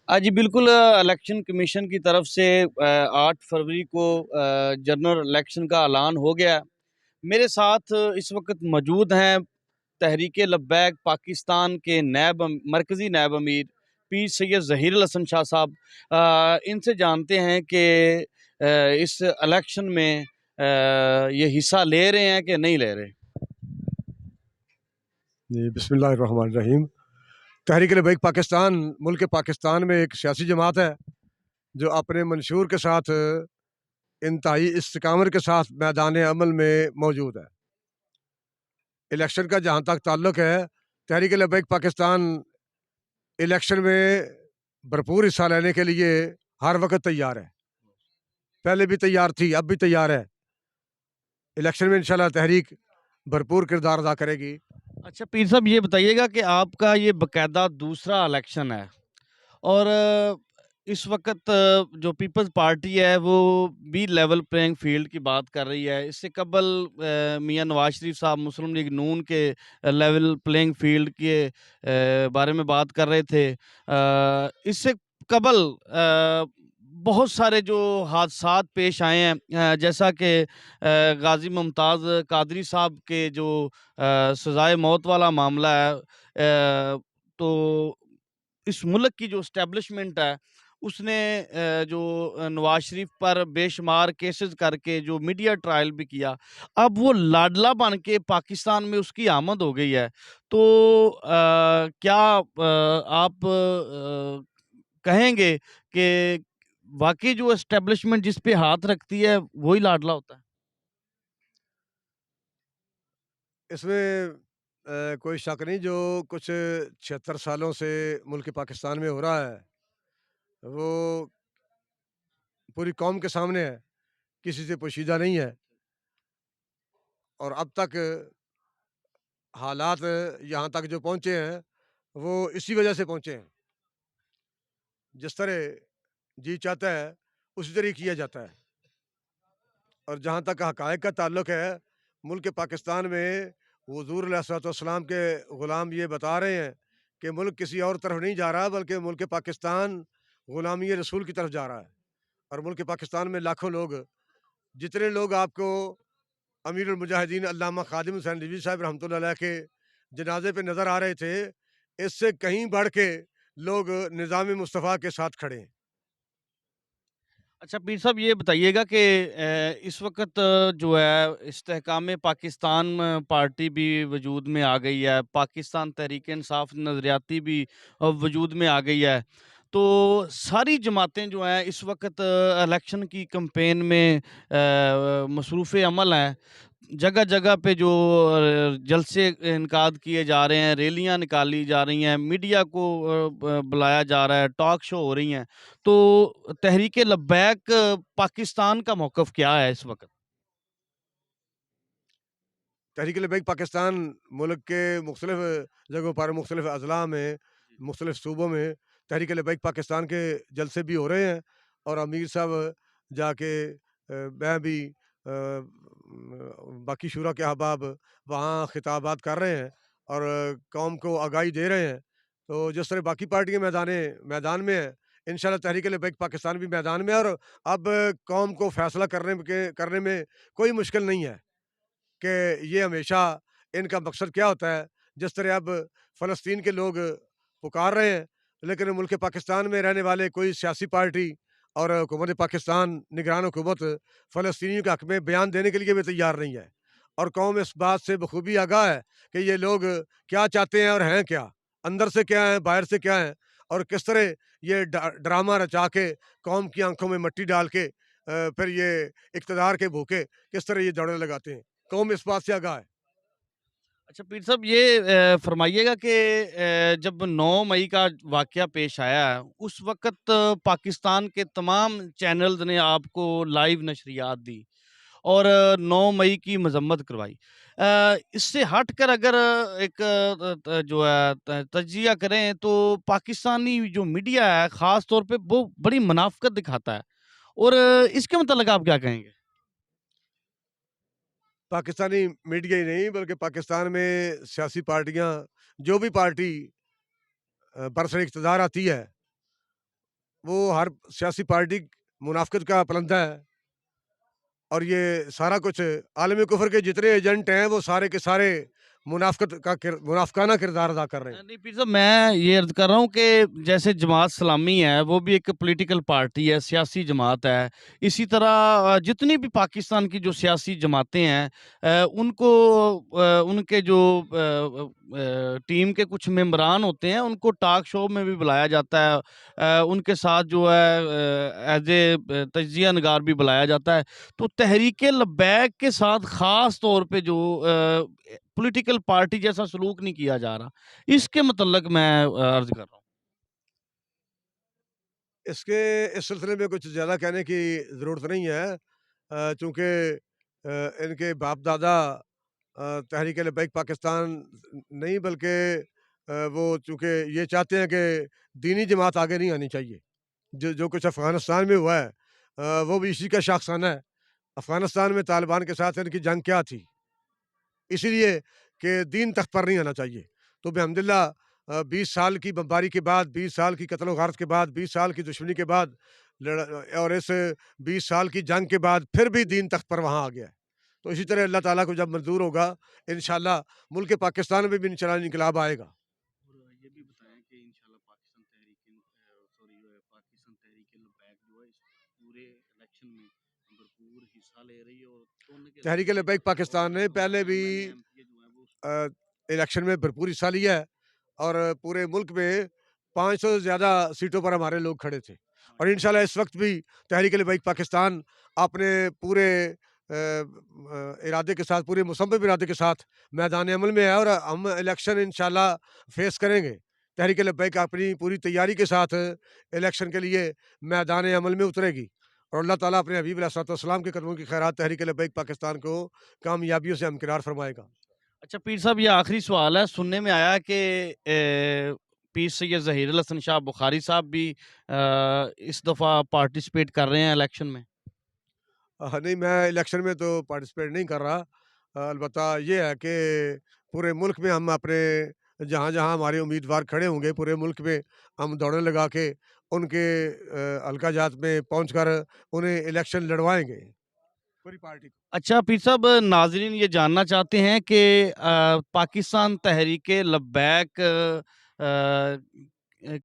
جی بالکل election commission کی طرف سے 8 فروری کو جنرل الیکشن کا اعلان ہو گیا. میرے ساتھ اس وقت موجود ہیں تحریک لبیک پاکستان کے مرکزی نائب امیر پیر سید ظہیر الحسن شاہ صاحب. ان سے جانتے ہیں کہ اس الیکشن میں یہ حصہ لے رہے ہیں کہ نہیں لے رہے. جی بسم اللہ الرحمن الرحیم. تحریک لبیک پاکستان ملک پاکستان میں ایک سیاسی جماعت ہے جو اپنے منشور کے ساتھ انتہائی استقامت کے ساتھ میدان عمل میں موجود ہے. الیکشن کا جہاں تک تعلق ہے، تحریک لبیک پاکستان الیکشن میں بھرپور حصہ لینے کے لیے ہر وقت تیار ہے. پہلے بھی تیار تھی، اب بھی تیار ہے. الیکشن میں انشاءاللہ تحریک بھرپور کردار ادا کرے گی. اچھا پیر صاحب، یہ بتائیے گا کہ آپ کا یہ باقاعدہ دوسرا الیکشن ہے اور اس وقت جو پیپلز پارٹی ہے وہ بھی لیول پلینگ فیلڈ کی بات کر رہی ہے. اس سے قبل میاں نواز شریف صاحب مسلم لیگ نون کے لیول پلینگ فیلڈ کے بارے میں بات کر رہے تھے. اس سے قبل بہت سارے جو حادثات پیش آئے ہیں، جیسا کہ غازی ممتاز قادری صاحب کے جو سزائے موت والا معاملہ ہے، تو اس ملک کی جو اسٹیبلشمنٹ ہے اس نے جو نواز شریف پر بے شمار کیسز کر کے جو میڈیا ٹرائل بھی کیا، اب وہ لاڈلا بن کے پاکستان میں اس کی آمد ہو گئی ہے. تو کیا آپ کہیں گے کہ واقعی جو اسٹیبلشمنٹ جس پہ ہاتھ رکھتی ہے وہی لاڈلا ہوتا ہے؟ اس میں کوئی شک نہیں. جو کچھ 76 سالوں سے ملک پاکستان میں ہو رہا ہے وہ پوری قوم کے سامنے ہے، کسی سے پوشیدہ نہیں ہے. اور اب تک حالات یہاں تک جو پہنچے ہیں وہ اسی وجہ سے پہنچے ہیں. جس طرح جی چاہتا ہے اسی طرح کیا جاتا ہے. اور جہاں تک حقائق کا تعلق ہے، ملک پاکستان میں حضور علیہ الصلوۃ والسلام کے غلام یہ بتا رہے ہیں کہ ملک کسی اور طرف نہیں جا رہا بلکہ ملک پاکستان غلامی رسول کی طرف جا رہا ہے. اور ملک پاکستان میں لاکھوں لوگ، جتنے لوگ آپ کو امیر المجاہدین علامہ خادم حسین رضوی صاحب رحمۃ اللہ علیہ کے جنازے پہ نظر آ رہے تھے، اس سے کہیں بڑھ کے لوگ نظام مصطفیٰ کے ساتھ کھڑے ہیں. اچھا پیر صاحب، یہ بتائیے گا کہ اس وقت جو ہے استحکام پاکستان پارٹی بھی وجود میں آ گئی ہے، پاکستان تحریک انصاف نظریاتی بھی وجود میں آ گئی ہے. تو ساری جماعتیں جو ہیں اس وقت الیکشن کی کمپین میں مصروف عمل ہیں. جگہ جگہ پہ جو جلسے انعقاد کیے جا رہے ہیں، ریلیاں نکالی جا رہی ہیں، میڈیا کو بلایا جا رہا ہے، ٹاک شو ہو رہی ہیں. تو تحریک لبیک پاکستان کا موقف کیا ہے اس وقت؟ تحریک لبیک پاکستان ملک کے مختلف جگہوں پر، مختلف اضلاع میں، مختلف صوبوں میں تحریک لبیک پاکستان کے جلسے بھی ہو رہے ہیں. اور امیر صاحب جا کے میں بھی باقی شورا کے احباب وہاں خطابات کر رہے ہیں اور قوم کو آگاہی دے رہے ہیں. تو جس طرح باقی پارٹیاں میدان میں ہیں، انشاءاللہ تحریک لبیک پاکستان بھی میدان میں ہے. اور اب قوم کو فیصلہ کرنے میں کوئی مشکل نہیں ہے کہ یہ ہمیشہ ان کا مقصد کیا ہوتا ہے. جس طرح اب فلسطین کے لوگ پکار رہے ہیں، لیکن ملک پاکستان میں رہنے والے کوئی سیاسی پارٹی اور حکومت پاکستان، نگران حکومت، فلسطینیوں کے حق میں بیان دینے کے لیے بھی تیار نہیں ہے. اور قوم اس بات سے بخوبی آگاہ ہے کہ یہ لوگ کیا چاہتے ہیں اور ہیں کیا، اندر سے کیا ہیں، باہر سے کیا ہیں، اور کس طرح یہ ڈرامہ رچا کے قوم کی آنکھوں میں مٹی ڈال کے پھر یہ اقتدار کے بھوکے کس طرح یہ دوڑے لگاتے ہیں. قوم اس بات سے آگاہ ہے. اچھا پیر صاحب، یہ فرمائیے گا کہ جب 9 مئی کا واقعہ پیش آیا ہے اس وقت پاکستان کے تمام چینلز نے آپ کو لائیو نشریات دی اور 9 مئی کی مذمت کروائی. اس سے ہٹ کر اگر ایک جو ہے تجزیہ کریں تو پاکستانی جو میڈیا ہے خاص طور پہ وہ بڑی منافقت دکھاتا ہے، اور اس کے متعلق آپ کیا کہیں گے؟ پاکستانی میڈیا ہی نہیں بلکہ پاکستان میں سیاسی پارٹیاں، جو بھی پارٹی برسر اقتدار آتی ہے، وہ ہر سیاسی پارٹی منافقت کا پلندہ ہے، اور یہ سارا کچھ عالم کفر کے جتنے ایجنٹ ہیں وہ سارے کے سارے منافقانہ کردار ادا کر رہے ہیں۔ نہیں پیر صاحب، میں یہ عرض کر رہا ہوں کہ جیسے جماعت اسلامی ہے وہ بھی ایک پولیٹیکل پارٹی ہے، سیاسی جماعت ہے۔ اسی طرح جتنی بھی پاکستان کی جو سیاسی جماعتیں ہیں ان کو ان کے جو ٹیم کے کچھ ممبران ہوتے ہیں ان کو ٹاک شو میں بھی بلایا جاتا ہے، ان کے ساتھ جو ہے ایز اے تجزیہ نگار بھی بلایا جاتا ہے۔ تو تحریک لبیک کے ساتھ خاص طور پہ جو پولیٹیکل پارٹی جیسا سلوک نہیں کیا جا رہا، اس کے متعلق میں عرض کر رہا ہوں۔ اس سلسلے میں کچھ زیادہ کہنے کی ضرورت نہیں ہے، چونکہ ان کے باپ دادا تحریک لبیک پاکستان نہیں، بلکہ وہ چونکہ یہ چاہتے ہیں کہ دینی جماعت آگے نہیں آنی چاہیے۔ جو کچھ افغانستان میں ہوا ہے وہ بھی اسی کا شاخسانہ ہے۔ افغانستان میں طالبان کے ساتھ ان کی جنگ کیا تھی؟ اسی لیے کہ دین تخت پر نہیں آنا چاہیے۔ تو بحمداللہ 20 سال کی بمباری کے بعد، 20 سال کی قتل و غارت کے بعد، 20 سال کی دشمنی کے بعد اور اس 20 سال کی جنگ کے بعد پھر بھی دین تخت پر وہاں آ گیا ہے۔ تو اسی طرح اللہ تعالیٰ کو جب منظور ہوگا انشاءاللہ ملک پاکستان میں بھی انشاءاللہ انقلاب آئے گا۔ اور یہ بھی بتائیں کہ انشاءاللہ پاکستان تحریک لبیک جو ہے اس پورے الیکشن میں بھرپور حصہ لے رہی ہے، اور کون کے تحریک ذریعے لبیک اور پاکستان نے ہمارے پہلے بھی M L A M P جو ہیں وہ الیکشن میں بھرپور حصہ لیا ہے، اور پورے ملک میں 500 سے زیادہ سیٹوں پر ہمارے لوگ کھڑے تھے، اور انشاءاللہ اس وقت بھی تحریک لبیک پاکستان اپنے پورے ارادے کے ساتھ، پورے مصمم ارادے کے ساتھ میدان عمل میں ہے، اور ہم الیکشن انشاءاللہ فیس کریں گے۔ تحریک لبیک اپنی پوری تیاری کے ساتھ الیکشن کے لیے میدان عمل میں اترے گی، اور اللہ تعالیٰ اپنے حبیب علیہ الصلوۃ والسلام کے قدموں کی خیرات تحریک لبیک پاکستان کو کامیابیوں سے ہمکنار فرمائے گا۔ اچھا پیر صاحب، یہ آخری سوال ہے۔ سننے میں آیا کہ پیر سید ظہیر الحسن شاہ بخاری صاحب بھی اس دفعہ پارٹیسپیٹ کر رہے ہیں الیکشن میں۔ نہیں، میں الیکشن میں تو پارٹیسپیٹ نہیں کر رہا، البتہ یہ ہے کہ پورے ملک میں ہم اپنے جہاں جہاں ہمارے امیدوار کھڑے ہوں گے پورے ملک میں ہم دوڑیں لگا کے ان کے حلقہ جات میں پہنچ کر انہیں الیکشن لڑوائیں گے، پوری پارٹی کو۔ اچھا پیر صاحب، ناظرین یہ جاننا چاہتے ہیں کہ پاکستان تحریک لبیک